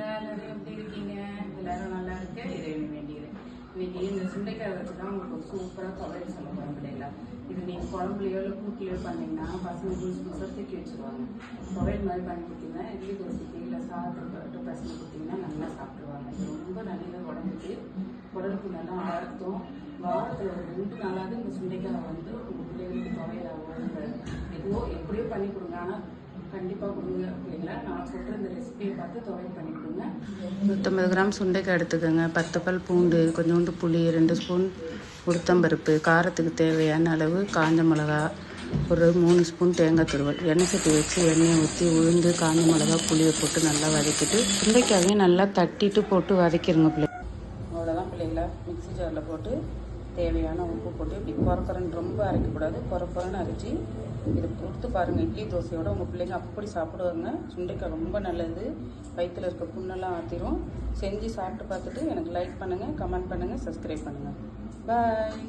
இருக்கீங்களா? எல்லாரும் எப்படி இருக்கீங்க? எல்லாரும் நல்லா இருக்க இறைவனை வேண்டிக்கிறேன். இன்னைக்கு இந்த சுண்டைக்காய் வச்சு தான் உங்களுக்கு ஒரு சூப்பராக துவையல் சொல்ல போகிறோம் பிள்ளைங்களா. இது நீங்கள் குழம்புலையோ இல்லை கூட்டிலையோ பண்ணிங்கன்னா பசங்க புதுசு தூக்கி வச்சுருவாங்க. துவையல் மாதிரி பண்ணி கொடுத்தீங்கன்னா இட்லி தோசைக்கு இல்லை சாதத்துக்கு பசங்க கொடுத்தீங்கன்னா நல்லா சாப்பிடுவாங்க. இது ரொம்ப நல்ல உடம்புக்கு, உடலுக்கு நல்லா ஆர்த்தம். வாரத்தில் ஒரு 2 நாளாவது இந்த சுண்டைக்காய் வந்து உங்கள் பிள்ளைங்களுக்கு துவையலாகவோ இந்த எதுவோ எப்படியோ பண்ணி கொடுங்க. ஆனால் கண்டிப்பாக கொடுங்க அப்படிங்களா. நான் சொல்கிற இந்த ரெசிபியை பார்த்து துவையல் பண்ணி கொடுங்க. 150 கிராம் சுண்டைக்காய் எடுத்துக்கோங்க. 10 பல் பூண்டு, கொஞ்சோண்டு புளி, 2 ஸ்பூன் உளுத்தம்பருப்பு, காரத்துக்கு தேவையான அளவு காஞ்ச மிளகா, ஒரு 3 ஸ்பூன் தேங்காய் துருவல். எண்ணெய் சட்டி வச்சு எண்ணெயை ஊற்றி உளுந்து, காஞ்ச மிளகா, புளியை போட்டு நல்லா வதக்கிட்டு சுண்டைக்காயையும் நல்லா தட்டிட்டு போட்டு வதக்கிடுங்க பிள்ளை. அவ்வளோதான் பிள்ளைங்களா. மிக்ஸி ஜாரில் போட்டு தேவையான உப்பு போட்டு இப்படி குறக்குறன்னு ரொம்ப அரைக்கக்கூடாது, குறக்குறன்னு அரைச்சி இது கொடுத்து பாருங்கள். இட்லி தோசையோட உங்கள் பிள்ளைங்க அப்படி சாப்பிடுவாங்க. சுண்டைக்காய் ரொம்ப நல்லது, வயிற்றில் இருக்க புண்ணெல்லாம் ஆற்றிடும். செஞ்சு சாப்பிட்டு பார்த்துட்டு எனக்கு லைக் பண்ணுங்கள், கமெண்ட் பண்ணுங்கள், சப்ஸ்கிரைப் பண்ணுங்கள். பாய்.